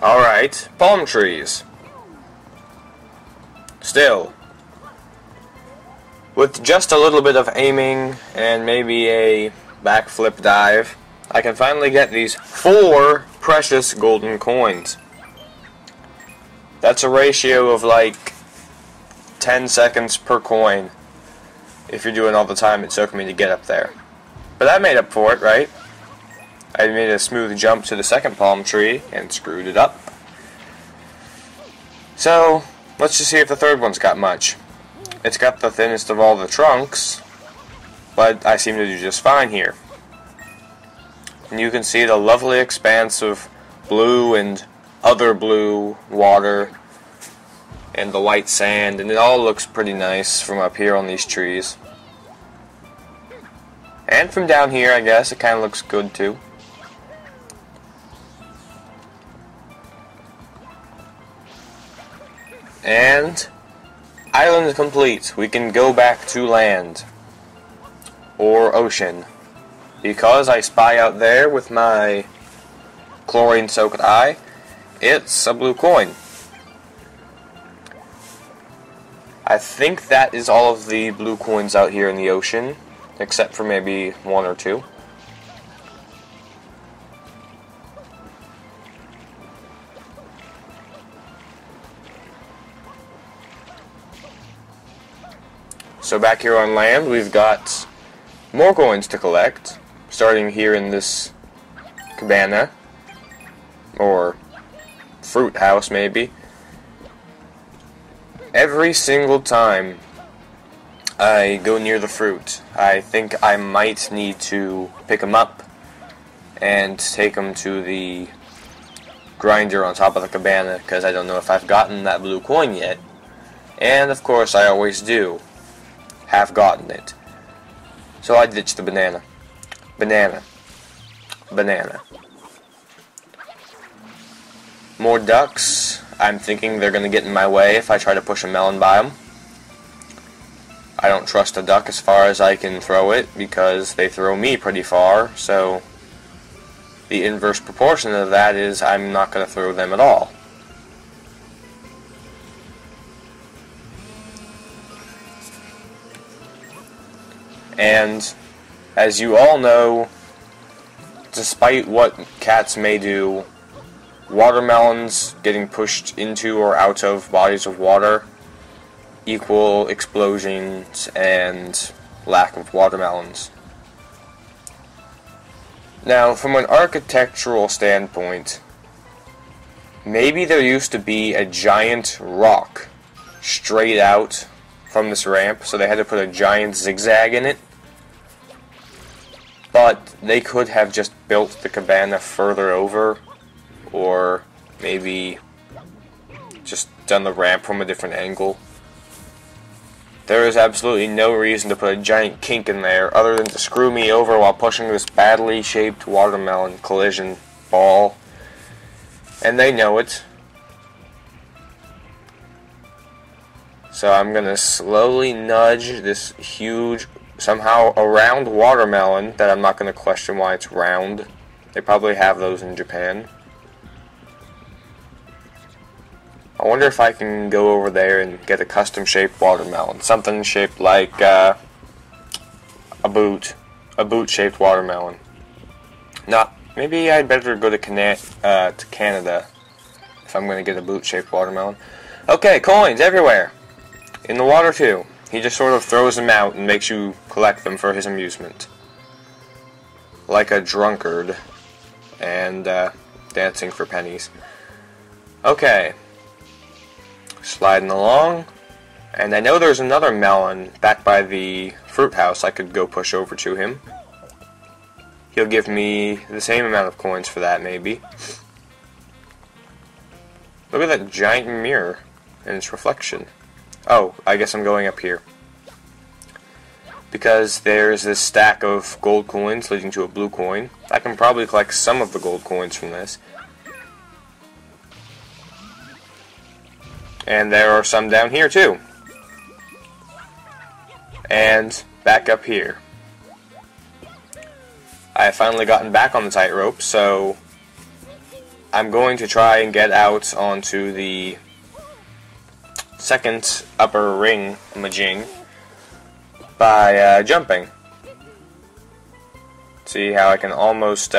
Alright, palm trees. Still, with just a little bit of aiming and maybe a backflip dive, I can finally get these 4 precious golden coins. That's a ratio of like 10 seconds per coin if you're doing all the time it took me to get up there. But I made up for it, right? I made a smooth jump to the second palm tree and screwed it up. So, let's just see if the third one's got much. It's got the thinnest of all the trunks, but I seem to do just fine here. And you can see the lovely expanse of blue and other blue water and the white sand, and it all looks pretty nice from up here on these trees. And from down here, I guess, it kind of looks good too. And island complete. We can go back to land or ocean, because I spy out there with my chlorine-soaked eye. It's a blue coin. I think that is all of the blue coins out here in the ocean, except for maybe 1 or 2. So back here on land, we've got more coins to collect, starting here in this cabana, or fruit house maybe. Every single time I go near the fruit, I think I might need to pick them up and take them to the grinder on top of the cabana, because I don't know if I've gotten that blue coin yet. And of course I always do have gotten it. So I ditched the banana. Banana. Banana. More ducks. I'm thinking they're going to get in my way if I try to push a melon by them. I don't trust a duck as far as I can throw it, because they throw me pretty far, so the inverse proportion of that is I'm not going to throw them at all. And as you all know, despite what cats may do, watermelons getting pushed into or out of bodies of water equal explosions and lack of watermelons. Now, from an architectural standpoint, maybe there used to be a giant rock straight out from this ramp, so they had to put a giant zigzag in it. But they could have just built the cabana further over, or maybe just done the ramp from a different angle. There is absolutely no reason to put a giant kink in there other than to screw me over while pushing this badly shaped watermelon collision ball. And they know it. So I'm going to slowly nudge this huge, somehow a round watermelon that I'm not going to question why it's round. They probably have those in Japan. I wonder if I can go over there and get a custom shaped watermelon. Something shaped like a boot shaped watermelon. Maybe I'd better go to Canada if I'm going to get a boot shaped watermelon. Okay, coins everywhere. In the water too. He just sort of throws them out and makes you collect them for his amusement. Like a drunkard. And dancing for pennies. Okay. Sliding along. And I know there's another melon back by the fruit house I could go push over to him. He'll give me the same amount of coins for that, maybe. Look at that giant mirror and its reflection. Oh, I guess I'm going up here. Because there's this stack of gold coins leading to a blue coin. I can probably collect some of the gold coins from this. And there are some down here too. And back up here. I have finally gotten back on the tightrope, so I'm going to try and get out onto the second upper ring majing by jumping. See how I can almost,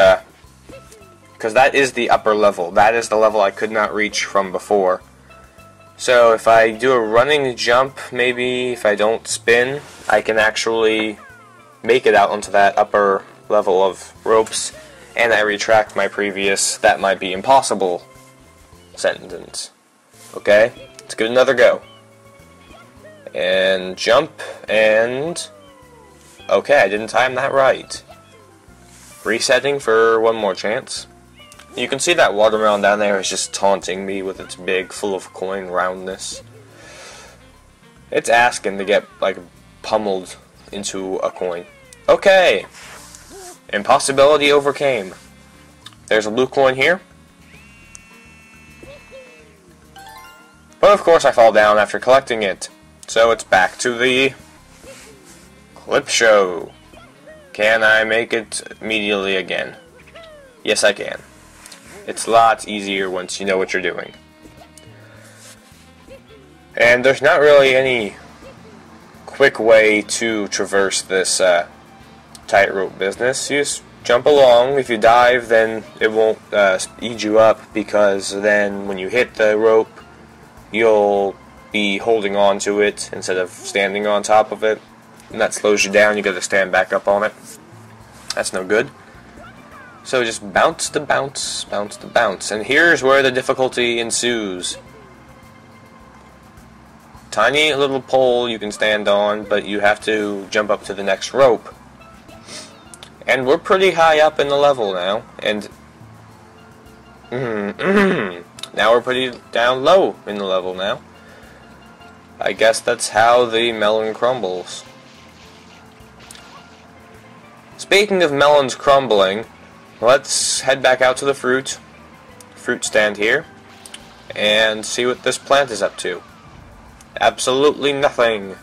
because that is the upper level. That is the level I could not reach from before. So if I do a running jump, maybe if I don't spin, I can actually make it out onto that upper level of ropes, and I retract my previous "that might be impossible" sentence. Okay, let's give it another go. And jump, and okay, I didn't time that right. Resetting for one more chance. You can see that watermelon down there is just taunting me with its big, full of coin roundness. It's asking to get, like, pummeled into a coin. Okay! Impossibility overcame. There's a blue coin here. But of course I fall down after collecting it. So it's back to the clip show. Can I make it immediately again? Yes, I can. It's a lot easier once you know what you're doing. And there's not really any quick way to traverse this tightrope business. You just jump along. If you dive, then it won't speed you up, because then when you hit the rope, you'll be holding on to it instead of standing on top of it, and that slows you down. You gotta stand back up on it. That's no good. So just bounce to bounce, bounce to bounce. And here's where the difficulty ensues. Tiny little pole you can stand on, but you have to jump up to the next rope. And we're pretty high up in the level now. And now we're pretty down low in the level now. I guess that's how the melon crumbles. Speaking of melons crumbling, let's head back out to the fruit stand here and see what this plant is up to. Absolutely nothing.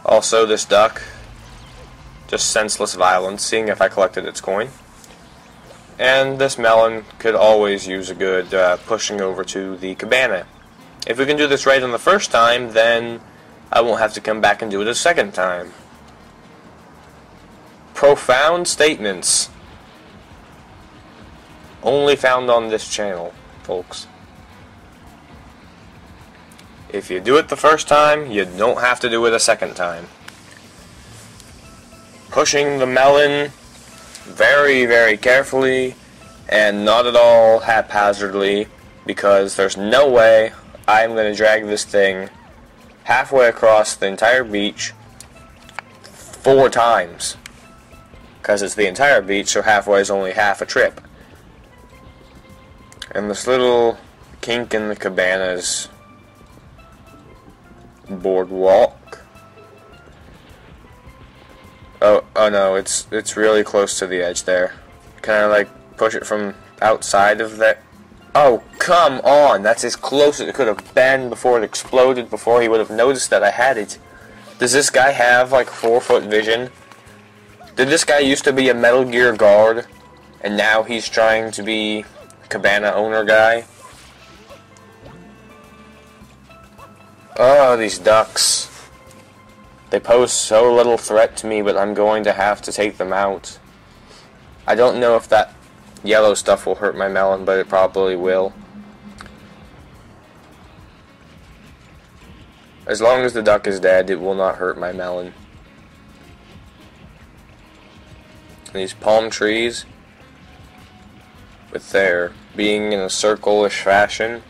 Also, this duck, just senseless violence, seeing if I collected its coin. And this melon could always use a good pushing over to the cabana. If we can do this right on the first time, then I won't have to come back and do it a second time. Profound statements. Only found on this channel, folks. If you do it the first time, you don't have to do it a second time. Pushing the melon very, very carefully and not at all haphazardly, because there's no way I'm going to drag this thing halfway across the entire beach 4 times. Because it's the entire beach, so halfway is only half a trip. And this little kink in the cabana's boardwalk. Oh no, it's really close to the edge there. Can I, like, push it from outside of that? Oh, come on! That's as close as it could have been before it exploded, before he would have noticed that I had it. Does this guy have, like, 4-foot vision? Did this guy used to be a Metal Gear guard, and now he's trying to be a cabana owner guy? Oh, these ducks. They pose so little threat to me, but I'm going to have to take them out. I don't know if that yellow stuff will hurt my melon, but it probably will. As long as the duck is dead, it will not hurt my melon. And these palm trees, with their being in a circle-ish fashion,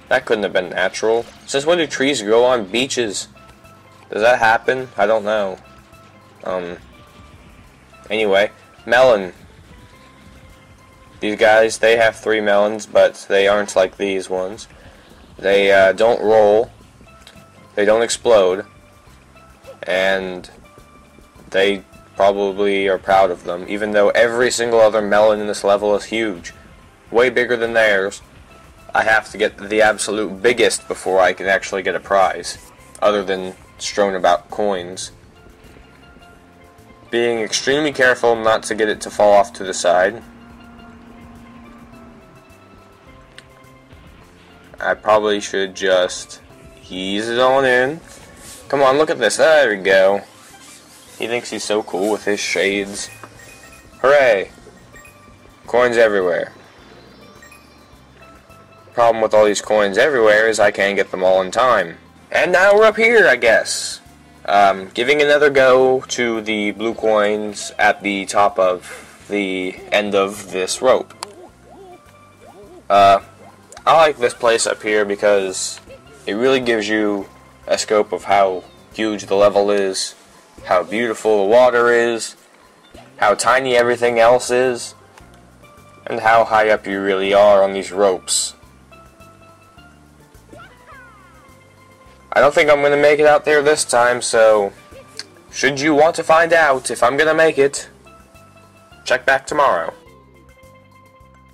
that couldn't have been natural. Since when do trees grow on beaches? Does that happen? I don't know. Anyway, melon. These guys, they have 3 melons, but they aren't like these ones. They don't roll, they don't explode, and they probably are proud of them, even though every single other melon in this level is huge. Way bigger than theirs. I have to get the absolute biggest before I can actually get a prize, other than strewn about coins. Being extremely careful not to get it to fall off to the side. I probably should just ease it on in. Come on, look at this. There we go. He thinks he's so cool with his shades. Hooray! Coins everywhere. Problem with all these coins everywhere is I can't get them all in time. And now we're up here, I guess. Giving another go to the blue coins at the top of the end of this rope. I like this place up here because it really gives you a scope of how huge the level is, how beautiful the water is, how tiny everything else is, and how high up you really are on these ropes. I don't think I'm going to make it out there this time, so should you want to find out if I'm going to make it, check back tomorrow.